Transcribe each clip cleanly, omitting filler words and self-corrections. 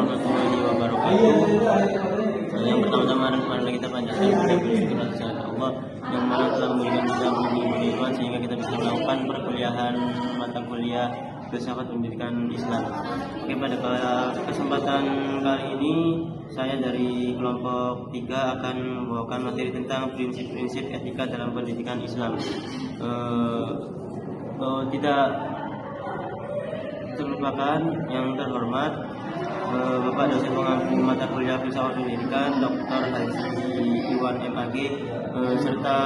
warahmatullahi wabarakatuh. Yang pertama-tama marilah kita panjatkan puji bersyukur atas Allah yang mana telah memberikan kita pengetahuan sehingga kita bisa melakukan perkuliahan mata kuliah filsafat pendidikan Islam. Oke, pada kesempatan kali ini saya dari kelompok 3 akan membawakan materi tentang prinsip-prinsip etika dalam pendidikan Islam. Tidak terlupakan yang terhormat Bapak dosen pengampu mata kuliah filsafat pendidikan Dr. Haji Iwan MAG serta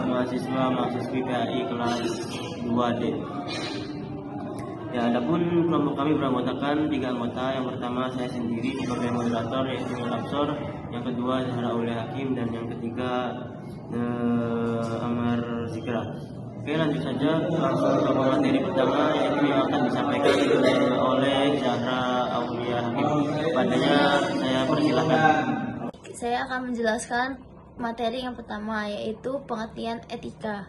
mahasiswa-mahasiswi PAI kelas 2D. Ya, adapun kelompok kami beranggotakan 3 anggota. Yang pertama saya sendiri sebagai moderator yaitu Absor, yang kedua Zahra Aulia Hakim, dan yang ketiga Amar Zikra. Oke, lanjut saja langsung ke materi pertama yaitu yang akan disampaikan oleh Zahra Aulia Hakim. Padanya saya persilahkan. Saya akan menjelaskan materi yang pertama yaitu pengertian etika.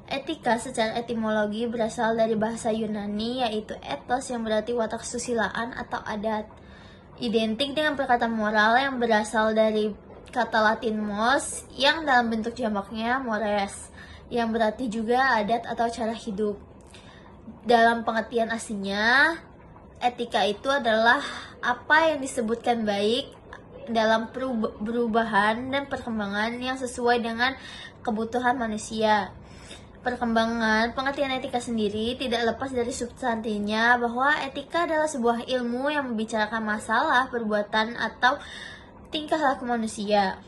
Etika secara etimologi berasal dari bahasa Yunani yaitu ethos yang berarti watak kesusilaan atau adat. Identik dengan perkataan moral yang berasal dari kata Latin mos yang dalam bentuk jamaknya mores yang berarti juga adat atau cara hidup. Dalam pengertian aslinya, etika itu adalah apa yang disebutkan baik dalam perubahan dan perkembangan yang sesuai dengan kebutuhan manusia. Perkembangan pengertian etika sendiri tidak lepas dari substansinya bahwa etika adalah sebuah ilmu yang membicarakan masalah, perbuatan, atau tingkah laku manusia.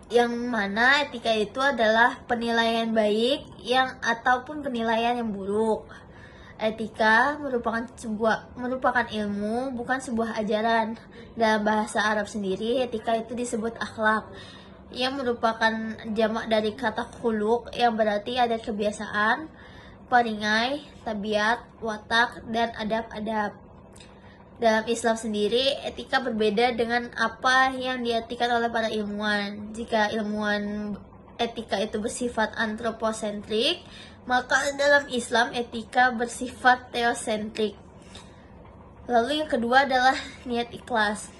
Yang mana etika itu adalah penilaian baik ataupun penilaian yang buruk. Etika merupakan ilmu, bukan sebuah ajaran. Dalam bahasa Arab sendiri, etika itu disebut akhlak, yang merupakan jamak dari kata khuluq yang berarti adat kebiasaan, peringai, tabiat, watak, dan adab-adab. Dalam Islam sendiri, etika berbeda dengan apa yang diartikan oleh para ilmuwan. Jika ilmuwan etika itu bersifat antroposentrik, maka dalam Islam etika bersifat teosentrik. Lalu yang kedua adalah niat ikhlas.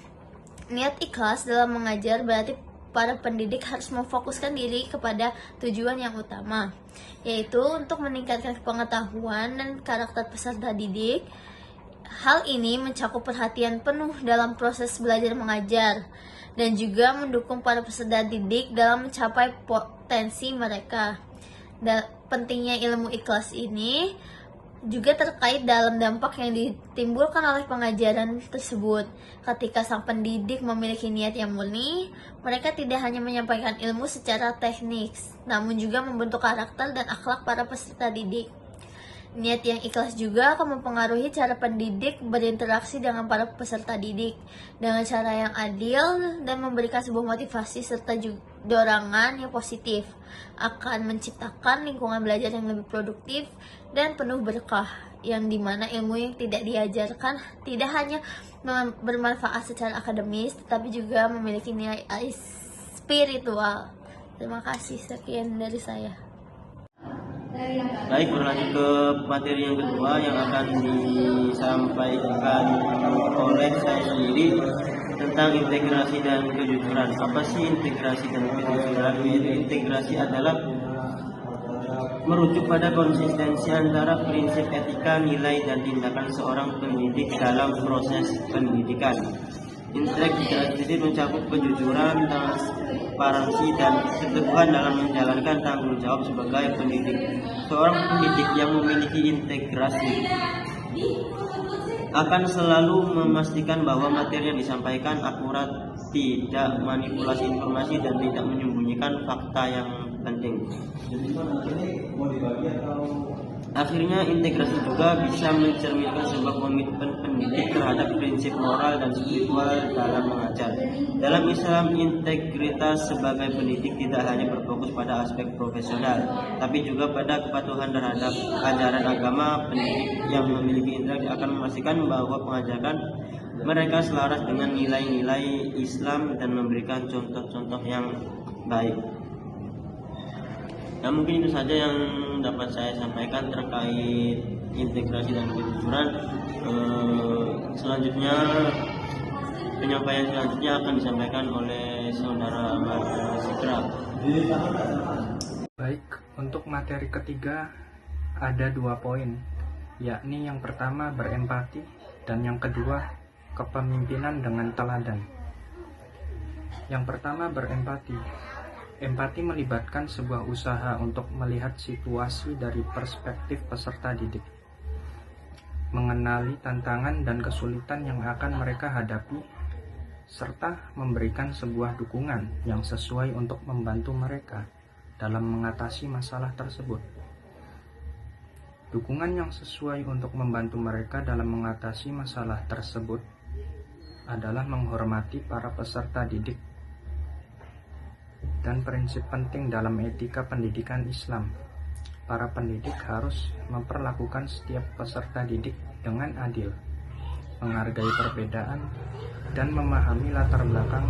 Niat ikhlas dalam mengajar berarti para pendidik harus memfokuskan diri kepada tujuan yang utama, yaitu untuk meningkatkan pengetahuan dan karakter peserta didik. Hal ini mencakup perhatian penuh dalam proses belajar mengajar dan juga mendukung para peserta didik dalam mencapai potensi mereka. Dan pentingnya ilmu ikhlas ini juga terkait dalam dampak yang ditimbulkan oleh pengajaran tersebut. Ketika sang pendidik memiliki niat yang murni, mereka tidak hanya menyampaikan ilmu secara teknis, namun juga membentuk karakter dan akhlak para peserta didik. Niat yang ikhlas juga akan mempengaruhi cara pendidik berinteraksi dengan para peserta didik dengan cara yang adil dan memberikan sebuah motivasi serta dorongan yang positif, akan menciptakan lingkungan belajar yang lebih produktif dan penuh berkah, yang dimana ilmu yang tidak diajarkan tidak hanya bermanfaat secara akademis tetapi juga memiliki nilai spiritual. Terima kasih, sekian dari saya. Baik, berlanjut ke materi yang kedua yang akan disampaikan oleh saya sendiri tentang integrasi dan kejujuran. Apa sih integrasi dan kejujuran? Integrasi adalah merujuk pada konsistensi antara prinsip etika, nilai, dan tindakan seorang pendidik dalam proses pendidikan. Integrasi mencakup kejujuran, transparansi, dan keteguhan dalam menjalankan tanggung jawab sebagai pendidik. Seorang pendidik yang memiliki integrasi akan selalu memastikan bahwa materi yang disampaikan akurat, tidak manipulasi informasi, dan tidak menyembunyikan fakta yang penting. Akhirnya, integrasi juga bisa mencerminkan sebuah komitmen pendidik terhadap prinsip moral dan spiritual dalam mengajar. Dalam Islam, integritas sebagai pendidik tidak hanya berfokus pada aspek profesional, tapi juga pada kepatuhan terhadap ajaran agama. Pendidik yang memiliki integrasi akan memastikan bahwa pengajaran mereka selaras dengan nilai-nilai Islam dan memberikan contoh-contoh yang baik. Nah, mungkin itu saja yang dapat saya sampaikan terkait integrasi dan kejujuran. Selanjutnya penyampaian selanjutnya akan disampaikan oleh saudara Ahmad Sikra. Baik, untuk materi ketiga ada 2 poin, yakni yang pertama berempati dan yang kedua kepemimpinan dengan teladan. Yang pertama berempati. Empati melibatkan sebuah usaha untuk melihat situasi dari perspektif peserta didik, mengenali tantangan dan kesulitan yang akan mereka hadapi, serta memberikan sebuah dukungan yang sesuai untuk membantu mereka dalam mengatasi masalah tersebut. Dukungan yang sesuai untuk membantu mereka dalam mengatasi masalah tersebut adalah menghormati para peserta didik dan prinsip penting dalam etika pendidikan Islam. Para pendidik harus memperlakukan setiap peserta didik dengan adil, menghargai perbedaan, dan memahami latar belakang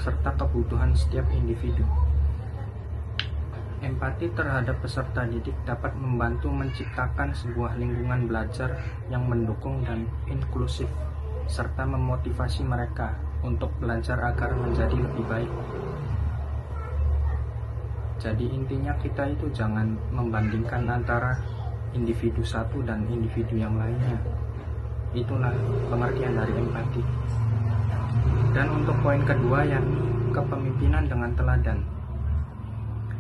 serta kebutuhan setiap individu. Empati terhadap peserta didik dapat membantu menciptakan sebuah lingkungan belajar yang mendukung dan inklusif, serta memotivasi mereka untuk belajar agar menjadi lebih baik. Jadi intinya kita itu jangan membandingkan antara individu satu dan individu yang lainnya. Itulah pengertian dari empati. Dan untuk poin kedua, yakni kepemimpinan dengan teladan.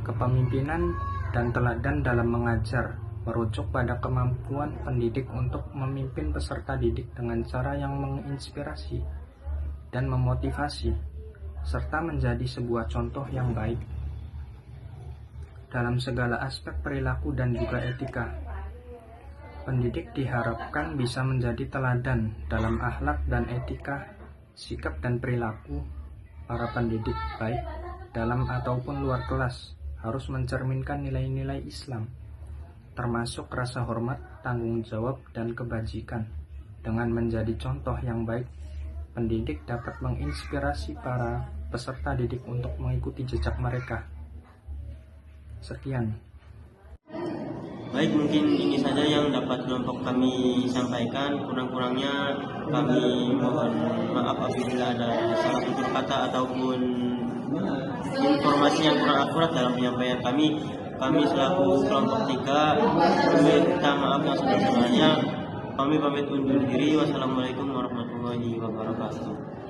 Kepemimpinan dan teladan dalam mengajar merujuk pada kemampuan pendidik untuk memimpin peserta didik dengan cara yang menginspirasi dan memotivasi, serta menjadi sebuah contoh yang baik dalam segala aspek perilaku dan juga etika. Pendidik diharapkan bisa menjadi teladan dalam akhlak dan etika, sikap dan perilaku para pendidik baik dalam ataupun luar kelas harus mencerminkan nilai-nilai Islam, termasuk rasa hormat, tanggung jawab, dan kebajikan. Dengan menjadi contoh yang baik, pendidik dapat menginspirasi para peserta didik untuk mengikuti jejak mereka. Sekian. Baik, mungkin ini saja yang dapat kelompok kami sampaikan. Kurang-kurangnya kami mohon maaf apabila ada salah tutur kata ataupun informasi yang kurang akurat dalam penyampaian kami. Kami selaku kelompok 3 meminta maaf yang sebesar-besarnya. Kami pamit undur diri. Wassalamualaikum warahmatullahi wabarakatuh.